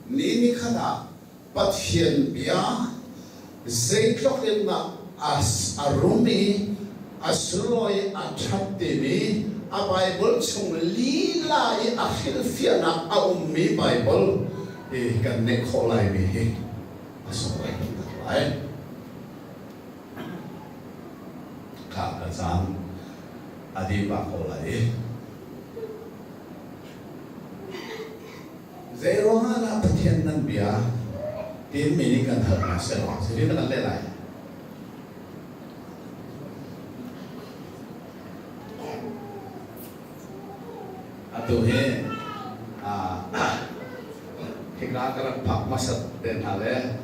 ni khana pathian bia zeitlok na arumi asloi athate mi a Bible chung lila I akhil fiana a ummi Bible kan ne kholai mi hi asoi lai ka san adi ba kholai zero hala pathian nan bia tin mi ni kan thar na se lo se ni kan le lai atu he hikla karak phak masat ten hale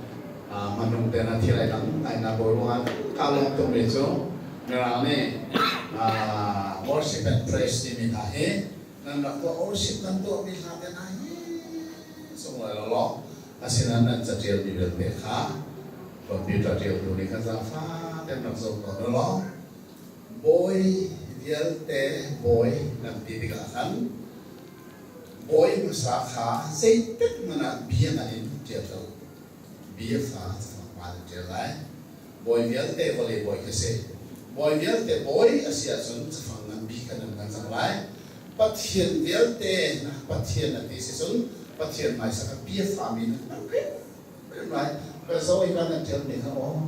manung ten athilai dang ai na boruan kalong to me cho ngarane worship and praise ni ta he nan na ko worship nan to mi ha ten ai so lo asinan nan chatil ni bel te kha computer tel tu ni kan za fa ten nak so ko lo boy vial te boy nan ti ka kan boy masa kha sei tek mana bia na in tel to bia fa ma tel lai boy vial te vole boy ke se boy vial te boy asia sun chafang nan bi kan nan sang lai pathian vial te na pathian na ti se sun pathian mai sa bia fa mi na right but so I can tell me how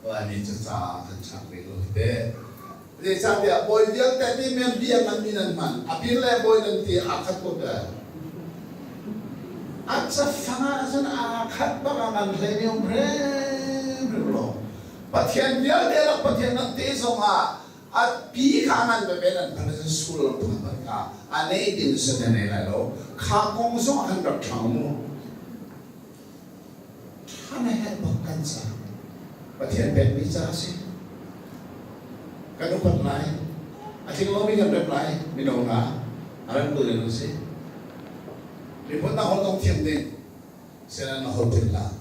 I need to talk and chat with you they say ya boy dia tadi men dia man minan man apile boy nanti akhat ko da atsa fanga san akhat ba man lenium bre bro pathian dia la pathian nanti so ma at pi khangan be benan pan school pa ka ane din sa ne la lo kha kong so an rak thang Hana had bakkan sa pathian ben mi sa si kanu pat lai ating lo mi kan reply mi no nga aran tu le si report na hol tong thiam din sena na hol pil la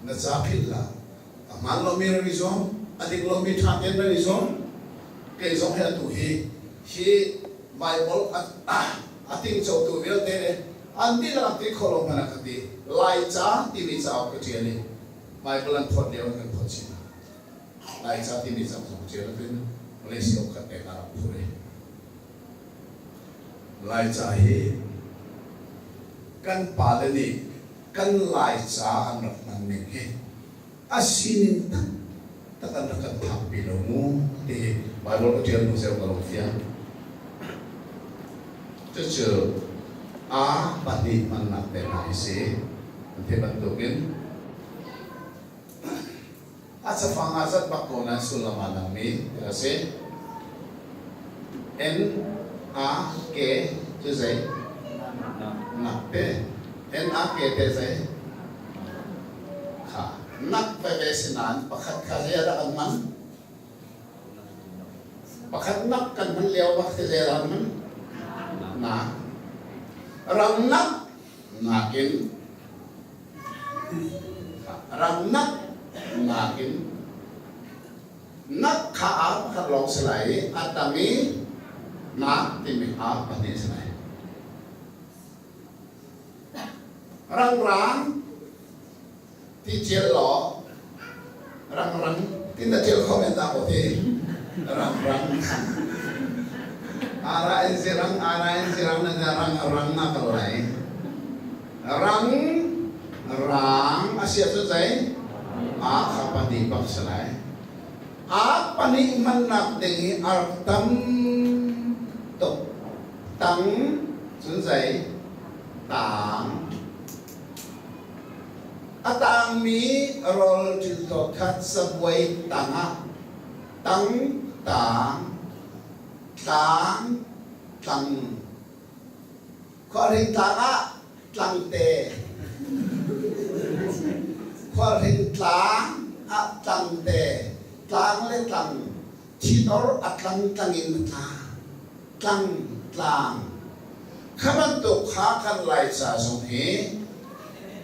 na cha pil la amal lo mi ri zom ating lo mi tha ken ri zom ke zom he tu hi Bible ating cho tu vil te andi la ti kholo mana khati lai cha ti mi cha ko ti ani Bible an phot leo kan phot chi lai cha ti mi cha ko ti ani Malaysia kat te ka phure lai cha hi kan palani kan lai cha an rak nan ni hi asinin ta kan kan thap pi lo mu ti Bible ko ti an mu se ko lo fia chu a pati man na te nai se te ban to bin asa fanga sat bakona sulamana mi se n a k chu sai na te n a k te sai kha nak pe ve sinan pakhat kha ya da kan man pakhat nak kan man leo ba te ya man na ram nak nakin ram nak nakin nak kha kha long selai atami na timi a pati selai rang ti chel lo rang tin da chel comment ta ko ti rang ara in sirang na rang na kalai rang asia tu sai a khapati pak selai a pani manak dengi artam tok tang sun sai tang atang mi rol til to khat sabway tanga tang khoa hình tlang te khoa hình tlang te tlang le tlang chinor atlang tlangin tlang khaman to kha kan lai sa song he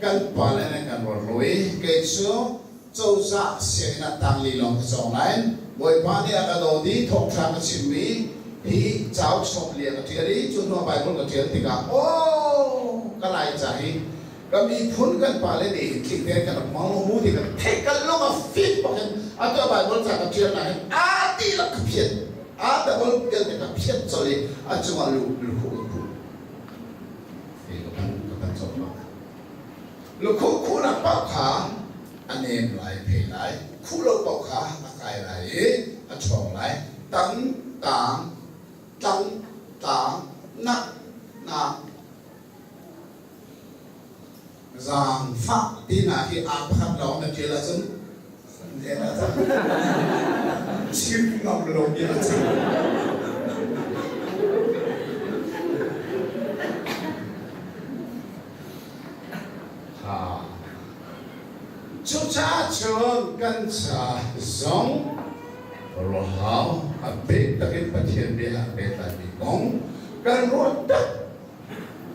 kan pale na kan roi ke so châu sa se na tang li long song lai boy pa ni akadodi thok thang chimmi hi chao chop lia ka thiari chu no Bible ka thiar tika o ka lai จัยก็มีพ้นกันไปเลยดิทิ้งเดินกันมองมูที่กันเทกันลงมาฟิตบอกกันอาตัวใบบนจากกับเทียนไหนอาตีละกับเพียนแต่บนเกิดเป็นกับเพียนจอยจังหวะลูกนี่ก็จบแล้วลูกคู่นักปากขาอันนี้หลายเพลหลายคู่ลูกปากขาอากายหลายช่องหลายตั้งนักrằng pháp tin là khi áp khắp đó là chỉ là dân thế là dân chim ngọc đầu như là dân chú cha trường căn trả giống rồi hảo biết tất cả các thiên địa biết tại vì bóng căn luôn tất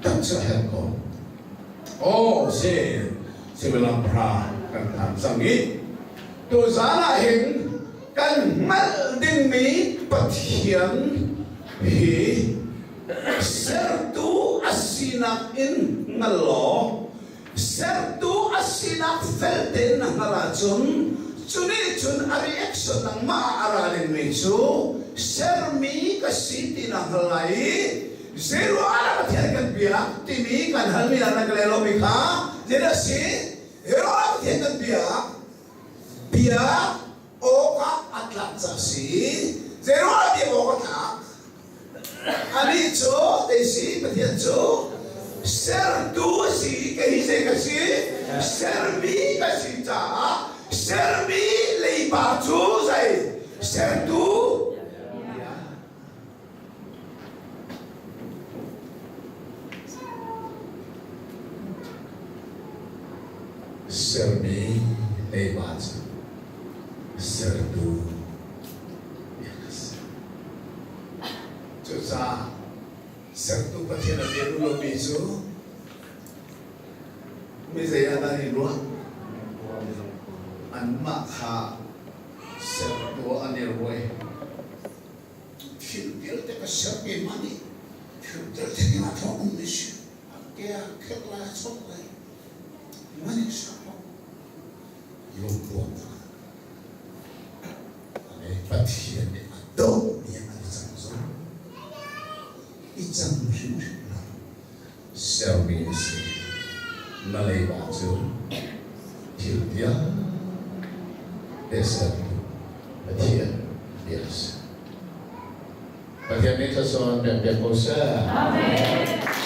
cho hết con si bilang pra kan tham sangi tu zana hình kan mal ding mi pathian hi sertu asinak in ngalo sertu asinak felten ngala chun chun a reaction ng maaralin mi chu sermi kasiti ng halai zero ala katiyan kan biyak timi kan halmi na naglelo bika zero si zero ala katiyan kan biyak oka atlat sa si zero ala biyak oka ta ani cho desi katiyan cho sertu si kahise kasi sermi kasi ta sermi leipa cho say sertu sermi lebat serdu yes Josa serdu patiena biru lo bisu misaya tani luar an makha serdu aniroi filter te sergi mani filter te na thong misu akya khela sokai mani sa yung buwan ay patiyan ni ato niya ang isang zon isang musim lang service nalaibatso tiltiya desert patiyan yes patiyan ito sa pempekosa amen